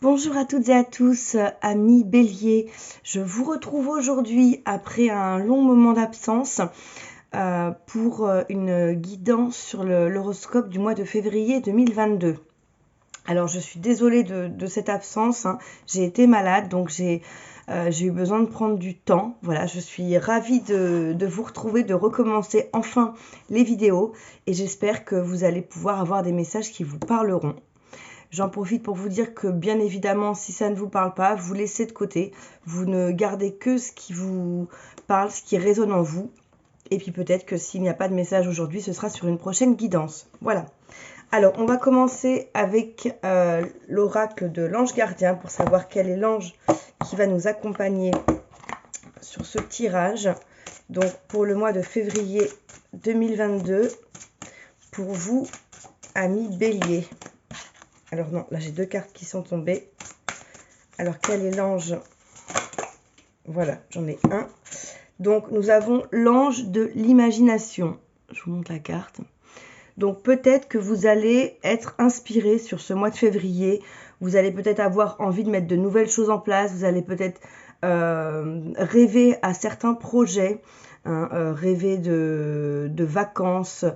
Bonjour à toutes et à tous, amis Bélier. Je vous retrouve aujourd'hui après un long moment d'absence pour une guidance sur l'horoscope du mois de février 2022. Alors je suis désolée de cette absence, hein. J'ai été malade donc j'ai eu besoin de prendre du temps. Voilà, je suis ravie de vous retrouver, de recommencer enfin les vidéos et j'espère que vous allez pouvoir avoir des messages qui vous parleront. J'en profite pour vous dire que bien évidemment, si ça ne vous parle pas, vous laissez de côté. Vous ne gardez que ce qui vous parle, ce qui résonne en vous. Et puis peut-être que s'il n'y a pas de message aujourd'hui, ce sera sur une prochaine guidance. Voilà. Alors, on va commencer avec l'oracle de l'ange gardien pour savoir quel est l'ange qui va nous accompagner sur ce tirage. Donc, pour le mois de février 2022, pour vous, amis Bélier. Alors non, là j'ai deux cartes qui sont tombées. Alors quel est l'ange? Voilà, j'en ai un. Donc nous avons l'ange de l'imagination. Je vous montre la carte. Donc peut-être que vous allez être inspiré sur ce mois de février. Vous allez peut-être avoir envie de mettre de nouvelles choses en place. Vous allez peut-être rêver à certains projets. Rêver de vacances.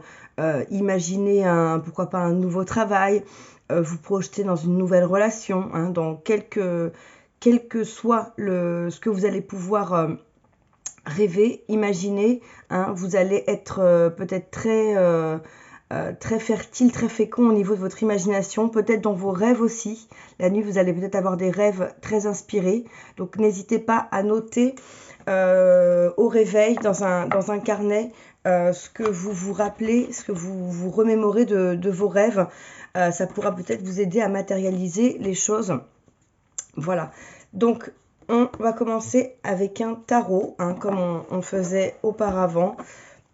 Imaginer pourquoi pas un nouveau travail. Vous projeter dans une nouvelle relation, hein, dans quel que soit ce que vous allez pouvoir rêver, imaginer, hein, vous allez être peut-être très fertile, très fécond au niveau de votre imagination, peut-être dans vos rêves aussi. La nuit, vous allez peut-être avoir des rêves très inspirés, donc n'hésitez pas à noter au réveil dans un carnet ce que vous vous rappelez, ce que vous vous remémorez de vos rêves. Ça pourra peut-être vous aider à matérialiser les choses. Voilà. Donc, on va commencer avec un tarot, hein, comme on faisait auparavant,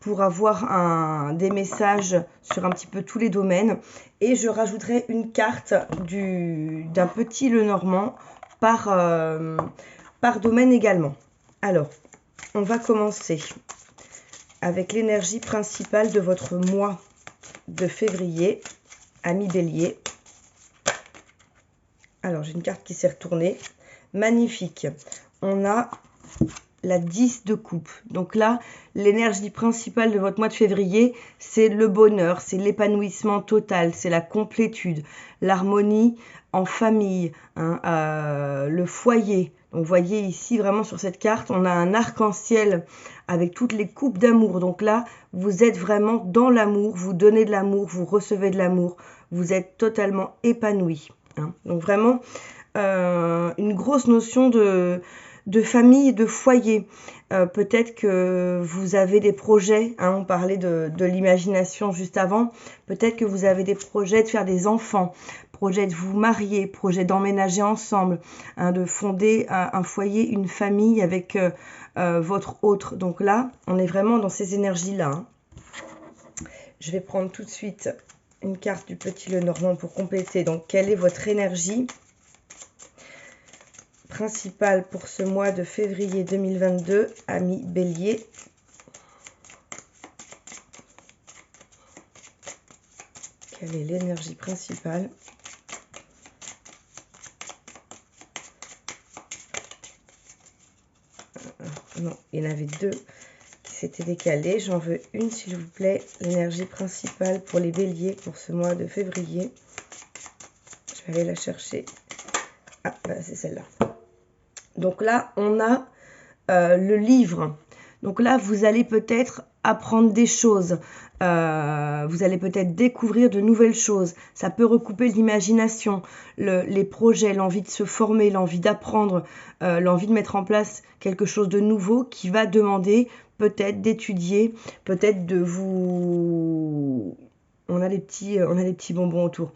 pour avoir des messages sur un petit peu tous les domaines. Et je rajouterai une carte d'un petit Lenormand par domaine également. Alors, on va commencer avec l'énergie principale de votre mois de février, ami Bélier. Alors, j'ai une carte qui s'est retournée. Magnifique. On a la 10 de coupe. Donc là, l'énergie principale de votre mois de février, c'est le bonheur, c'est l'épanouissement total, c'est la complétude, l'harmonie en famille, hein, le foyer. Donc vous voyez ici, vraiment sur cette carte, on a un arc-en-ciel avec toutes les coupes d'amour. Donc là, vous êtes vraiment dans l'amour, vous donnez de l'amour, vous recevez de l'amour, vous êtes totalement épanoui. Hein. Donc vraiment, une grosse notion de famille et de foyer. Peut-être que vous avez des projets, hein, on parlait de l'imagination juste avant, peut-être que vous avez des projets de faire des enfants, projet de vous marier, projet d'emménager ensemble, hein, de fonder un foyer, une famille avec votre autre. Donc là, on est vraiment dans ces énergies-là. Hein. Je vais prendre tout de suite une carte du petit Lenormand pour compléter. Donc, quelle est votre énergie principale pour ce mois de février 2022, ami Bélier? Quelle est l'énergie principale? Non, il y en avait deux qui s'étaient décalés. J'en veux une, s'il vous plaît. L'énergie principale pour les béliers pour ce mois de février. Je vais aller la chercher. Ah, bah, c'est celle-là. Donc là, on a le livre. Donc là, vous allez peut-être apprendre des choses. Vous allez peut-être découvrir de nouvelles choses. Ça peut recouper l'imagination, les projets, l'envie de se former, l'envie d'apprendre, l'envie de mettre en place quelque chose de nouveau qui va demander peut-être d'étudier, peut-être de vous... On a des petits bonbons autour.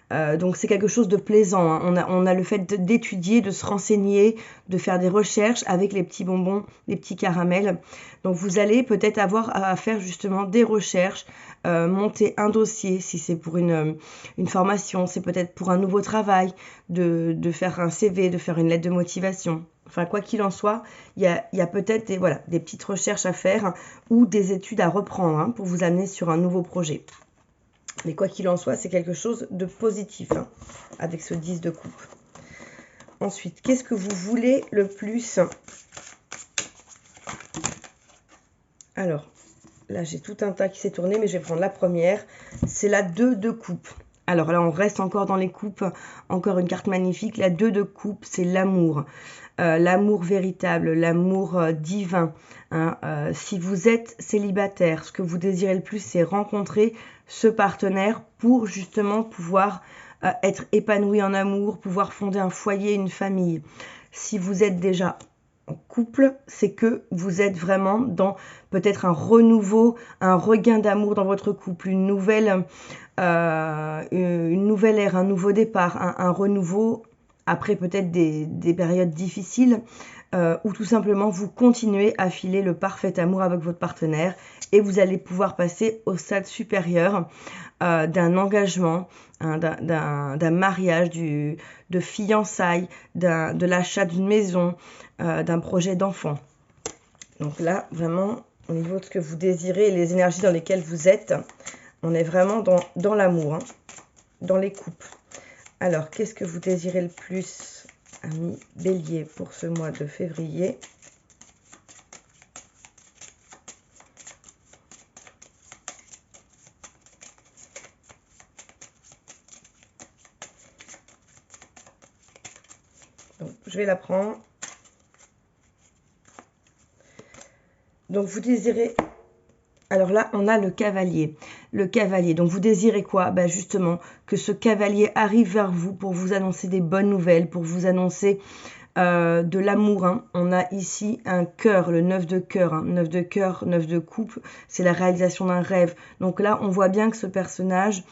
Donc c'est quelque chose de plaisant. Hein. On a le fait d'étudier, de se renseigner, de faire des recherches avec les petits bonbons, les petits caramels. Donc vous allez peut-être avoir à faire justement des recherches, monter un dossier si c'est pour une formation, c'est peut-être pour un nouveau travail, de faire un CV, de faire une lettre de motivation. Enfin, quoi qu'il en soit, il y a peut-être des petites recherches à faire ou des études à reprendre, hein, pour vous amener sur un nouveau projet. Mais quoi qu'il en soit, c'est quelque chose de positif, hein, avec ce 10 de coupe. Ensuite, qu'est-ce que vous voulez le plus? Alors, là, j'ai tout un tas qui s'est tourné, mais je vais prendre la première. C'est la 2 de coupe. Alors là, on reste encore dans les coupes. Encore une carte magnifique. La 2 de coupe, c'est l'amour. L'amour véritable, l'amour divin. Hein. Si vous êtes célibataire, ce que vous désirez le plus, c'est rencontrer ce partenaire pour justement pouvoir être épanoui en amour, pouvoir fonder un foyer, une famille. Si vous êtes déjà en couple, c'est que vous êtes vraiment dans peut-être un renouveau, un regain d'amour dans votre couple, une nouvelle ère, un nouveau départ, un renouveau après peut-être des périodes difficiles ou tout simplement vous continuez à filer le parfait amour avec votre partenaire et vous allez pouvoir passer au stade supérieur d'un engagement, hein, d'un mariage, de fiançailles, de l'achat d'une maison, d'un projet d'enfant. Donc là, vraiment, au niveau de ce que vous désirez et les énergies dans lesquelles vous êtes, on est vraiment dans l'amour, hein, dans les coupes. Alors, qu'est-ce que vous désirez le plus, amis Bélier, pour ce mois de février? Donc, je vais la prendre. Donc, vous désirez... Alors là, on a le cavalier. Le cavalier, donc vous désirez quoi? Ben justement, que ce cavalier arrive vers vous pour vous annoncer des bonnes nouvelles, pour vous annoncer de l'amour. Hein. On a ici un cœur, le 9 de cœur. Hein. 9 de cœur, 9 de coupe, c'est la réalisation d'un rêve. Donc là, on voit bien que ce personnage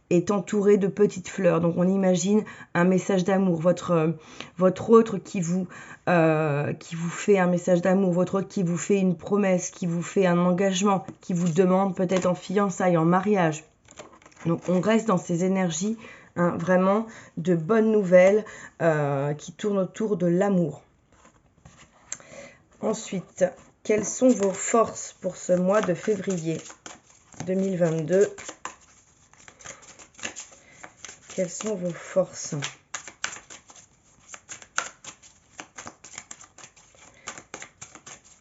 est entouré de petites fleurs. Donc on imagine un message d'amour. Votre autre qui vous fait un message d'amour, votre autre qui vous fait une promesse, qui vous fait un engagement, qui vous demande peut-être en fiançailles, en mariage. Donc on reste dans ces énergies, hein, vraiment de bonnes nouvelles qui tournent autour de l'amour. Ensuite, quelles sont vos forces pour ce mois de février 2022? Quelles sont vos forces?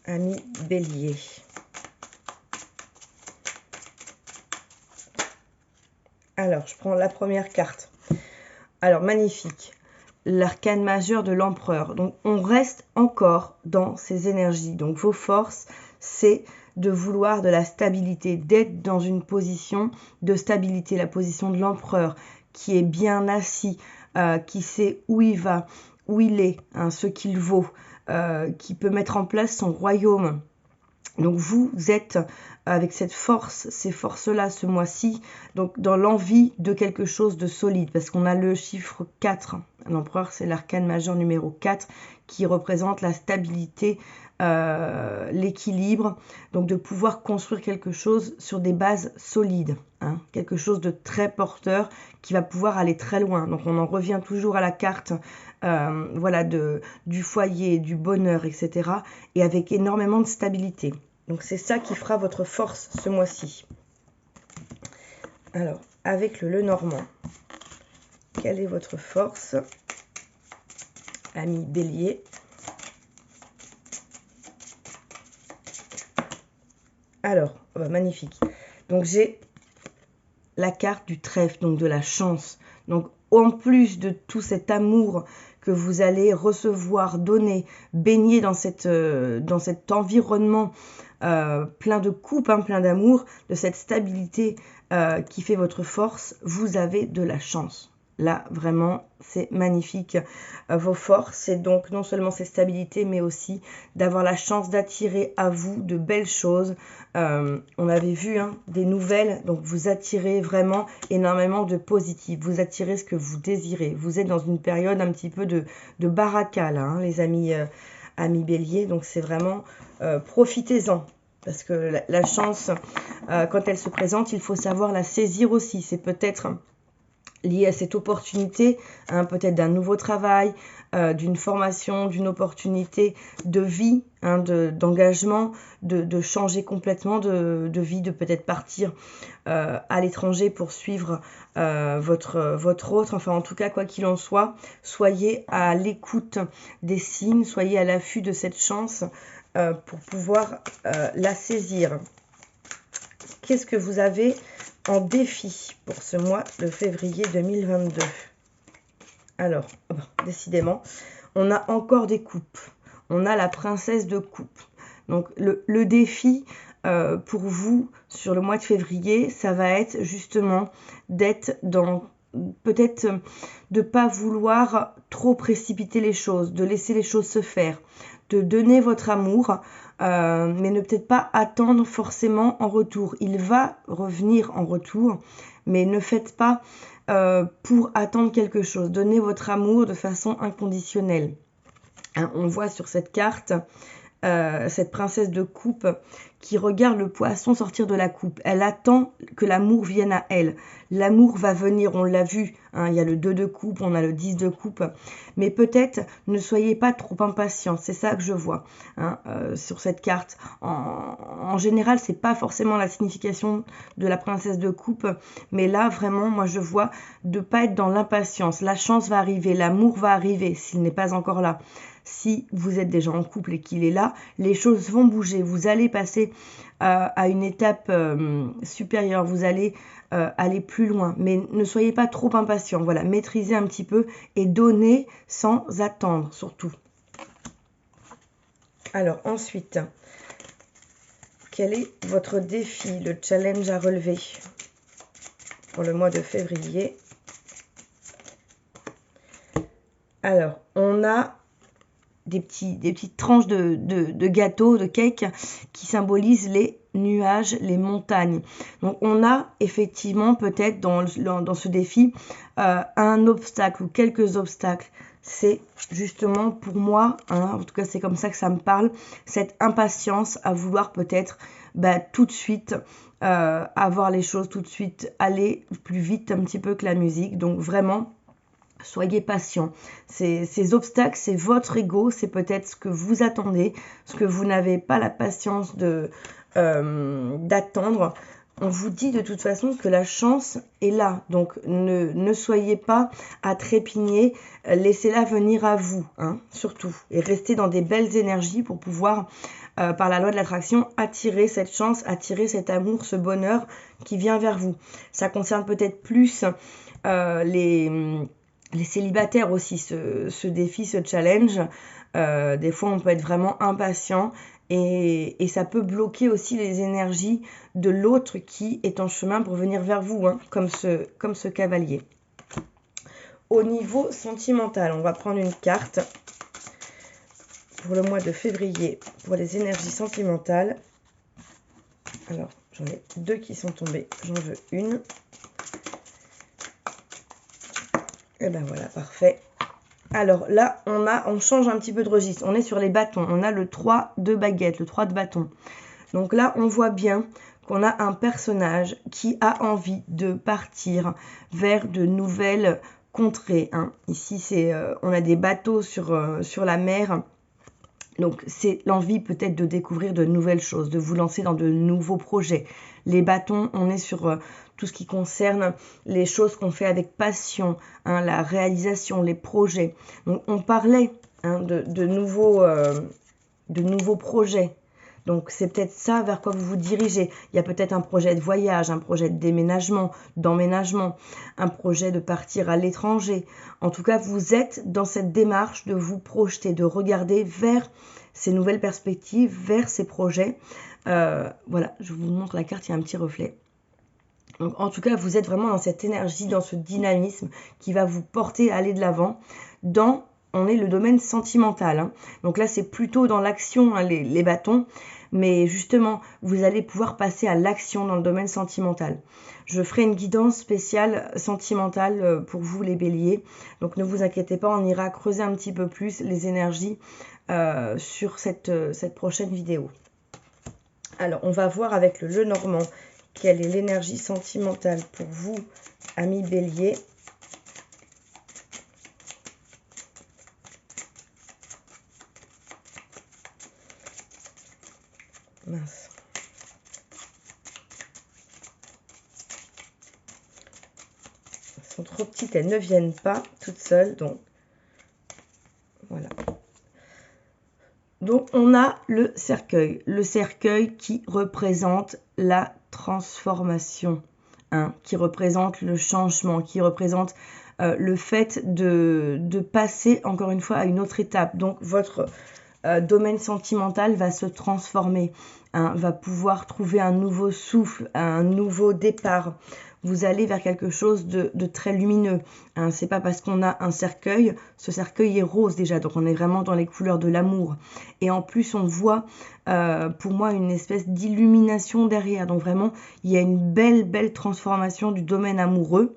Amis Bélier. Alors, je prends la première carte. Alors, magnifique. L'arcane majeur de l'empereur. Donc, on reste encore dans ces énergies. Donc, vos forces, c'est de vouloir de la stabilité, d'être dans une position de stabilité, la position de l'empereur, qui est bien assis, qui sait où il va, où il est, hein, ce qu'il vaut, qui peut mettre en place son royaume. Donc vous êtes avec cette force, ces forces-là ce mois-ci, donc dans l'envie de quelque chose de solide, parce qu'on a le chiffre 4. L'empereur, c'est l'arcane majeur numéro 4, qui représente la stabilité, l'équilibre, donc de pouvoir construire quelque chose sur des bases solides, hein, quelque chose de très porteur qui va pouvoir aller très loin. Donc on en revient toujours à la carte voilà, du foyer, du bonheur, etc. et avec énormément de stabilité. Donc c'est ça qui fera votre force ce mois-ci. Alors, avec le Lenormand, quelle est votre force, ami Bélier? Alors, magnifique. Donc j'ai la carte du trèfle, donc de la chance. Donc en plus de tout cet amour que vous allez recevoir, donner, baigner dans cet environnement plein de coupe, hein, plein d'amour, de cette stabilité qui fait votre force, vous avez de la chance. Là, vraiment, c'est magnifique. Vos forces, c'est donc non seulement cette stabilité, mais aussi d'avoir la chance d'attirer à vous de belles choses. On avait vu hein, des nouvelles, donc vous attirez vraiment énormément de positif. Vous attirez ce que vous désirez. Vous êtes dans une période un petit peu de baraka, là, hein, les amis, amis Bélier. Donc c'est vraiment, profitez-en. Parce que la chance, quand elle se présente, il faut savoir la saisir aussi. C'est peut-être lié à cette opportunité, hein, peut-être d'un nouveau travail, d'une formation, d'une opportunité de vie, hein, d'engagement, de changer complètement de vie, de peut-être partir à l'étranger pour suivre votre autre. Enfin, en tout cas, quoi qu'il en soit, soyez à l'écoute des signes, soyez à l'affût de cette chance pour pouvoir la saisir. Qu'est-ce que vous avez en défi pour ce mois de février 2022? Alors, décidément, on a encore des coupes. On a la princesse de coupe. Donc, le défi pour vous sur le mois de février, ça va être justement d'être dans... Peut-être de ne pas vouloir trop précipiter les choses, de laisser les choses se faire, de donner votre amour, mais ne peut-être pas attendre forcément en retour. Il va revenir en retour, mais ne faites pas pour attendre quelque chose. Donnez votre amour de façon inconditionnelle. Hein, on voit sur cette carte cette princesse de coupe qui regarde le poisson sortir de la coupe. Elle attend que l'amour vienne à elle. L'amour va venir, on l'a vu, hein, il y a le 2 de coupe, on a le 10 de coupe, mais peut-être ne soyez pas trop impatients, c'est ça que je vois hein, sur cette carte. En général, c'est pas forcément la signification de la princesse de coupe, mais là, vraiment, moi je vois de pas être dans l'impatience. La chance va arriver, l'amour va arriver, s'il n'est pas encore là. Si vous êtes déjà en couple et qu'il est là, les choses vont bouger. Vous allez passer à une étape supérieure. Vous allez aller plus loin. Mais ne soyez pas trop impatient. Voilà, maîtrisez un petit peu et donnez sans attendre, surtout. Alors, ensuite, quel est votre défi, le challenge à relever pour le mois de février? Alors, on a des petites tranches de gâteau, de cake qui symbolisent les nuages, les montagnes. Donc on a effectivement peut-être dans ce défi un obstacle ou quelques obstacles. C'est justement pour moi, hein, en tout cas c'est comme ça que ça me parle, cette impatience à vouloir peut-être tout de suite avoir les choses, tout de suite aller plus vite un petit peu que la musique. Donc vraiment, soyez patient. Ces obstacles, c'est votre ego, c'est peut-être ce que vous attendez, ce que vous n'avez pas la patience d'attendre. On vous dit de toute façon que la chance est là. Donc ne soyez pas à trépigner, laissez-la venir à vous, hein, surtout. Et restez dans des belles énergies pour pouvoir, par la loi de l'attraction, attirer cette chance, attirer cet amour, ce bonheur qui vient vers vous. Ça concerne peut-être plus les célibataires aussi, ce défi, ce challenge. Des fois, on peut être vraiment impatient et ça peut bloquer aussi les énergies de l'autre qui est en chemin pour venir vers vous, hein, comme ce cavalier. Au niveau sentimental, on va prendre une carte pour le mois de février, pour les énergies sentimentales. Alors, j'en ai 2 qui sont tombées, j'en veux une. Et ben voilà, parfait. Alors là, on change un petit peu de registre. On est sur les bâtons. On a le 3 de baguette, le 3 de bâton. Donc là, on voit bien qu'on a un personnage qui a envie de partir vers de nouvelles contrées. Hein. Ici, on a des bateaux sur la mer. Donc, c'est l'envie peut-être de découvrir de nouvelles choses, de vous lancer dans de nouveaux projets. Les bâtons, on est sur tout ce qui concerne les choses qu'on fait avec passion, hein, la réalisation, les projets. Donc, on parlait hein, de nouveaux projets. Donc, c'est peut-être ça vers quoi vous vous dirigez. Il y a peut-être un projet de voyage, un projet de déménagement, d'emménagement, un projet de partir à l'étranger. En tout cas, vous êtes dans cette démarche de vous projeter, de regarder vers ces nouvelles perspectives, vers ces projets. Voilà, je vous montre la carte, il y a un petit reflet. Donc, en tout cas, vous êtes vraiment dans cette énergie, dans ce dynamisme qui va vous porter à aller de l'avant on est le domaine sentimental. Hein. Donc là, c'est plutôt dans l'action, hein, les bâtons. Mais justement, vous allez pouvoir passer à l'action dans le domaine sentimental. Je ferai une guidance spéciale sentimentale pour vous, les béliers. Donc ne vous inquiétez pas, on ira creuser un petit peu plus les énergies sur cette prochaine vidéo. Alors, on va voir avec le Lenormand quelle est l'énergie sentimentale pour vous, amis béliers, mince. Elles sont trop petites, elles ne viennent pas toutes seules, donc voilà. Donc on a le cercueil qui représente la transformation, hein, qui représente le changement, qui représente le fait de passer encore une fois à une autre étape. Donc votre domaine sentimental va se transformer, hein, va pouvoir trouver un nouveau souffle, un nouveau départ. Vous allez vers quelque chose de très lumineux. Hein. C'est pas parce qu'on a un cercueil, ce cercueil est rose déjà, donc on est vraiment dans les couleurs de l'amour. Et en plus, on voit pour moi une espèce d'illumination derrière. Donc vraiment, il y a une belle transformation du domaine amoureux,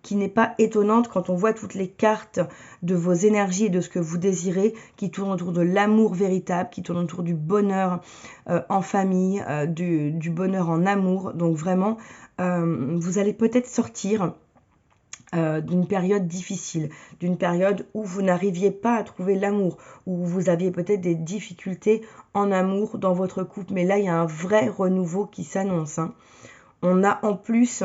qui n'est pas étonnante quand on voit toutes les cartes de vos énergies et de ce que vous désirez, qui tournent autour de l'amour véritable, qui tournent autour du bonheur en famille, du bonheur en amour. Donc vraiment, vous allez peut-être sortir d'une période difficile, d'une période où vous n'arriviez pas à trouver l'amour, où vous aviez peut-être des difficultés en amour dans votre couple. Mais là, il y a un vrai renouveau qui s'annonce. Hein. On a en plus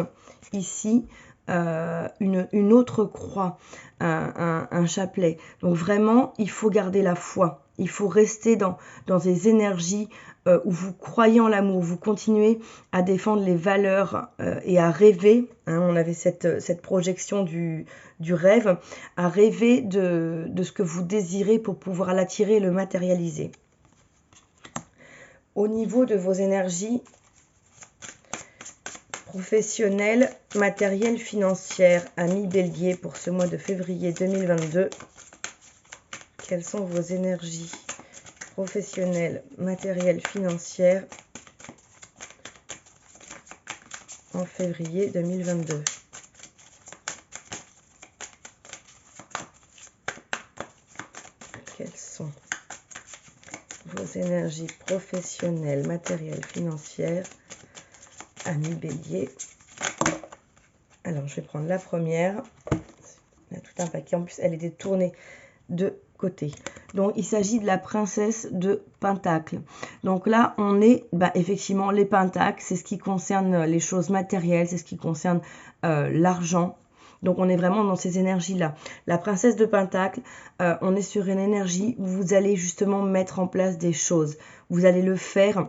ici une autre croix, un chapelet. Donc vraiment, il faut garder la foi. Il faut rester dans des énergies où vous croyez en l'amour, vous continuez à défendre les valeurs et à rêver. Hein, on avait cette projection du rêve, à rêver de ce que vous désirez pour pouvoir l'attirer et le matérialiser. Au niveau de vos énergies professionnelle, matérielle, financière, amis Bélier pour ce mois de février 2022. Quelles sont vos énergies professionnelles, matérielles, financières en février 2022? Quelles sont vos énergies professionnelles, matérielles, financières, amis Bélier? Alors, je vais prendre la première. Il y a tout un paquet. En plus, elle est détournée de côté. Donc, il s'agit de la princesse de Pentacle. Donc là, on est effectivement les Pentacles. C'est ce qui concerne les choses matérielles. C'est ce qui concerne l'argent. Donc, on est vraiment dans ces énergies-là. La princesse de Pentacle, on est sur une énergie où vous allez justement mettre en place des choses. Vous allez le faire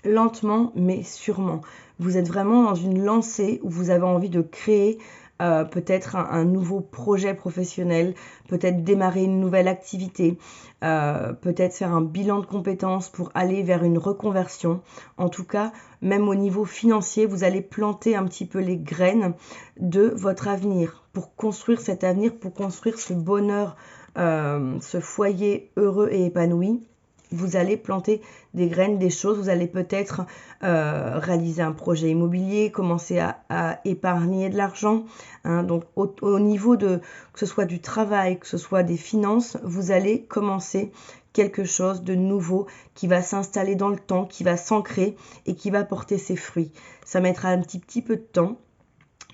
lentement mais sûrement. Vous êtes vraiment dans une lancée où vous avez envie de créer peut-être un nouveau projet professionnel, peut-être démarrer une nouvelle activité, peut-être faire un bilan de compétences pour aller vers une reconversion. En tout cas, même au niveau financier, vous allez planter un petit peu les graines de votre avenir pour construire cet avenir, pour construire ce bonheur, ce foyer heureux et épanoui. Vous allez planter des graines, des choses. Vous allez peut-être réaliser un projet immobilier, commencer à épargner de l'argent. Hein. Donc, au niveau de, que ce soit du travail, que ce soit des finances, vous allez commencer quelque chose de nouveau qui va s'installer dans le temps, qui va s'ancrer et qui va porter ses fruits. Ça mettra un petit peu de temps,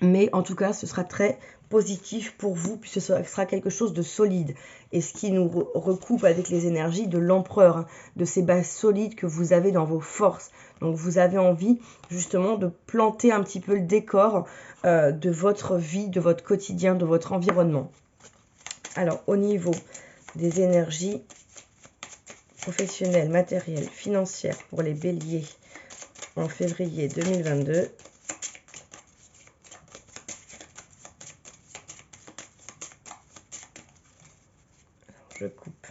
mais en tout cas, ce sera très positif pour vous, puisque ce sera quelque chose de solide. Et ce qui nous recoupe avec les énergies de l'empereur, hein, de ces bases solides que vous avez dans vos forces. Donc vous avez envie justement de planter un petit peu le décor de votre vie, de votre quotidien, de votre environnement. Alors au niveau des énergies professionnelles, matérielles, financières pour les béliers en février 2022, je coupe.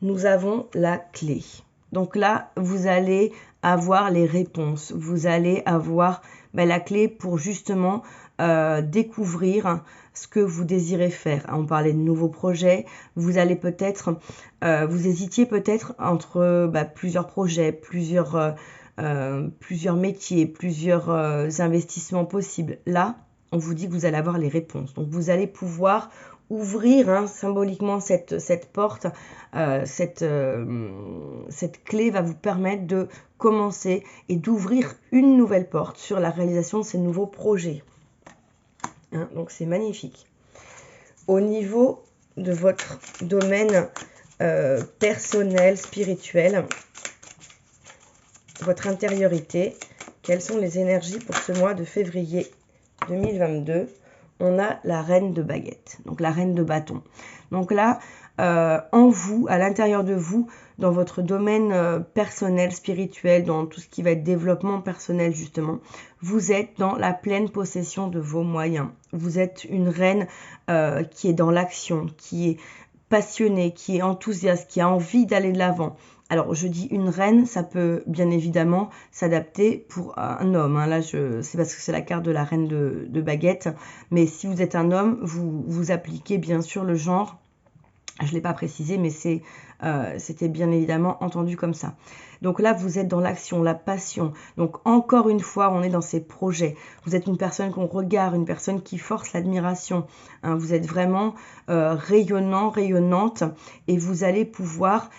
Nous avons la clé. Donc là, vous allez avoir les réponses. Vous allez avoir la clé pour justement découvrir ce que vous désirez faire. On parlait de nouveaux projets. Vous allez peut-être, vous hésitiez peut-être entre plusieurs projets, plusieurs métiers, plusieurs investissements possibles. Là, on vous dit que vous allez avoir les réponses. Donc, vous allez pouvoir ouvrir symboliquement cette porte, cette clé va vous permettre de commencer et d'ouvrir une nouvelle porte sur la réalisation de ces nouveaux projets. Hein, donc c'est magnifique. Au niveau de votre domaine personnel, spirituel, votre intériorité. Quelles sont les énergies pour ce mois de février 2022? On a la reine de baguette, donc la reine de bâton. Donc là, en vous, à l'intérieur de vous, dans votre domaine personnel, spirituel, dans tout ce qui va être développement personnel justement, vous êtes dans la pleine possession de vos moyens. Vous êtes une reine qui est dans l'action, qui est passionnée, qui est enthousiaste, qui a envie d'aller de l'avant. Alors, je dis une reine, ça peut bien évidemment s'adapter pour un homme. Hein. Là, c'est parce que c'est la carte de la reine de baguette. Mais si vous êtes un homme, vous appliquez bien sûr le genre. Je ne l'ai pas précisé, mais c'était bien évidemment entendu comme ça. Donc là, vous êtes dans l'action, la passion. Donc encore une fois, on est dans ces projets. Vous êtes une personne qu'on regarde, une personne qui force l'admiration. Hein, vous êtes vraiment rayonnant, rayonnante. Et vous allez pouvoir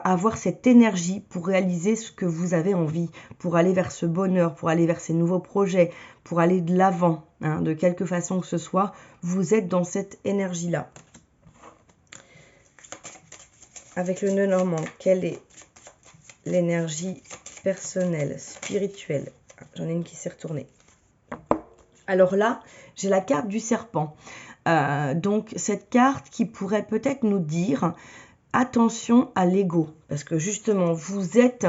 avoir cette énergie pour réaliser ce que vous avez envie. Pour aller vers ce bonheur, pour aller vers ces nouveaux projets, pour aller de l'avant. Hein, de quelque façon que ce soit, vous êtes dans cette énergie-là. Avec le nœud normand, quelle est l'énergie personnelle, spirituelle? J'en ai une qui s'est retournée. Alors là, j'ai la carte du serpent. Donc, cette carte qui pourrait peut-être nous dire attention à l'ego. Parce que justement, vous êtes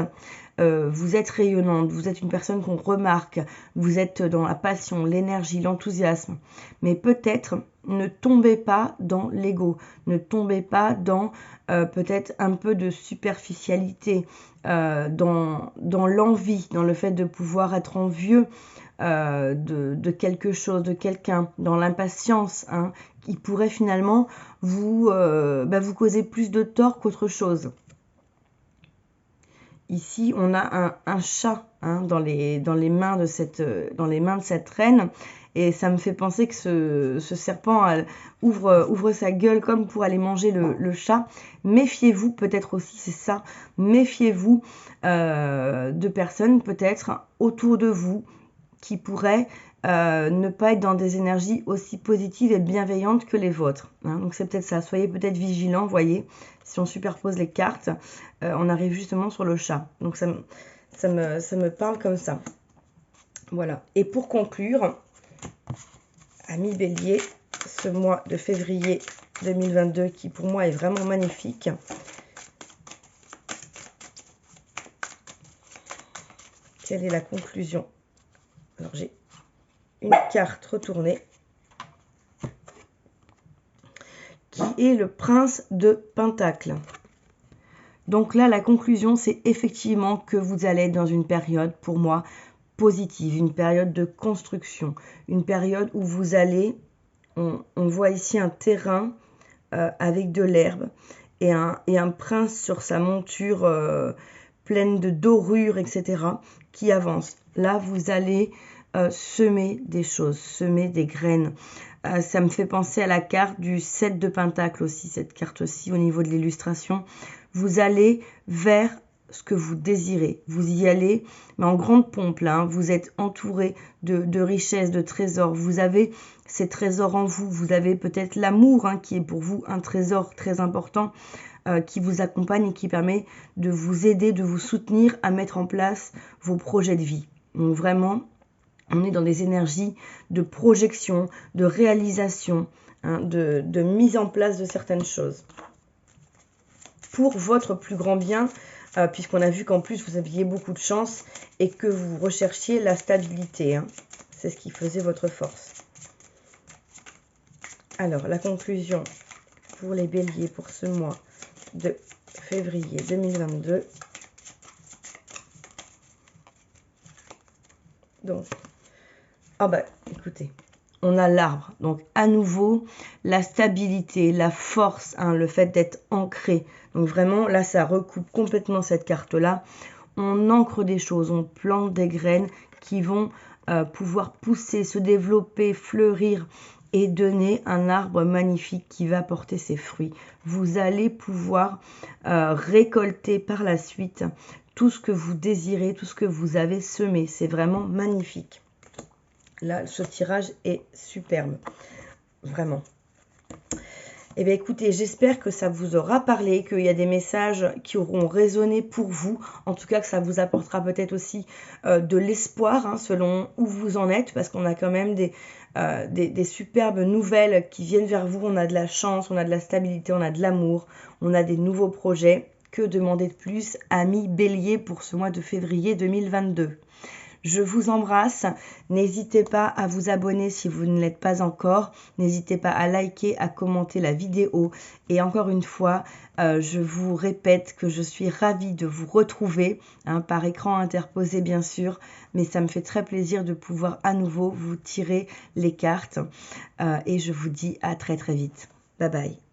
rayonnante, vous êtes une personne qu'on remarque, vous êtes dans la passion, l'énergie, l'enthousiasme. Mais peut-être ne tombez pas dans l'ego, ne tombez pas dans peut-être un peu de superficialité, dans l'envie, dans le fait de pouvoir être envieux de quelque chose, de quelqu'un, dans l'impatience, hein, qui pourrait finalement vous causer plus de tort qu'autre chose. Ici, on a un chat hein, dans les mains de cette reine. Et ça me fait penser que ce serpent ouvre sa gueule comme pour aller manger le chat. Méfiez-vous, peut-être aussi, c'est ça. Méfiez-vous de personnes peut-être autour de vous qui pourraient ne pas être dans des énergies aussi positives et bienveillantes que les vôtres. Hein. Donc c'est peut-être ça. Soyez peut-être vigilants, voyez. Si on superpose les cartes, on arrive justement sur le chat. Donc ça me parle comme ça. Voilà. Et pour conclure, amis Bélier, ce mois de février 2022 qui pour moi est vraiment magnifique. Quelle est la conclusion? Alors j'ai une carte retournée qui est le prince de Pentacle. Donc là, la conclusion, c'est effectivement que vous allez être dans une période, pour moi, positive, une période de construction, une période où vous allez, on voit ici un terrain avec de l'herbe et un prince sur sa monture pleine de dorures, etc., qui avance. Là, vous allez semer des choses, semer des graines. Ça me fait penser à la carte du 7 de Pentacle aussi, cette carte-ci au niveau de l'illustration. Vous allez vers ce que vous désirez. Vous y allez, mais en grande pompe, là. Hein. Vous êtes entouré de richesses, de trésors. Vous avez ces trésors en vous. Vous avez peut-être l'amour, hein, qui est pour vous un trésor très important, qui vous accompagne et qui permet de vous aider, de vous soutenir à mettre en place vos projets de vie. Donc vraiment, on est dans des énergies de projection, de réalisation, hein, de mise en place de certaines choses. Pour votre plus grand bien, puisqu'on a vu qu'en plus vous aviez beaucoup de chance et que vous recherchiez la stabilité. Hein. C'est ce qui faisait votre force. Alors, la conclusion pour les béliers pour ce mois de février 2022. Donc, écoutez, on a l'arbre. Donc, à nouveau, la stabilité, la force, hein, le fait d'être ancré. Donc, vraiment, là, ça recoupe complètement cette carte-là. On ancre des choses, on plante des graines qui vont pouvoir pousser, se développer, fleurir et donner un arbre magnifique qui va porter ses fruits. Vous allez pouvoir récolter par la suite tout ce que vous désirez, tout ce que vous avez semé. C'est vraiment magnifique. Là, ce tirage est superbe. Vraiment. Eh bien écoutez, j'espère que ça vous aura parlé, qu'il y a des messages qui auront résonné pour vous, en tout cas que ça vous apportera peut-être aussi de l'espoir, hein, selon où vous en êtes, parce qu'on a quand même des superbes nouvelles qui viennent vers vous. On a de la chance, on a de la stabilité, on a de l'amour, on a des nouveaux projets. Que demander de plus, amis Bélier, pour ce mois de février 2022? Je vous embrasse. N'hésitez pas à vous abonner si vous ne l'êtes pas encore. N'hésitez pas à liker, à commenter la vidéo. Et encore une fois, je vous répète que je suis ravie de vous retrouver, hein, par écran interposé bien sûr. Mais ça me fait très plaisir de pouvoir à nouveau vous tirer les cartes. Et je vous dis à très très vite. Bye bye.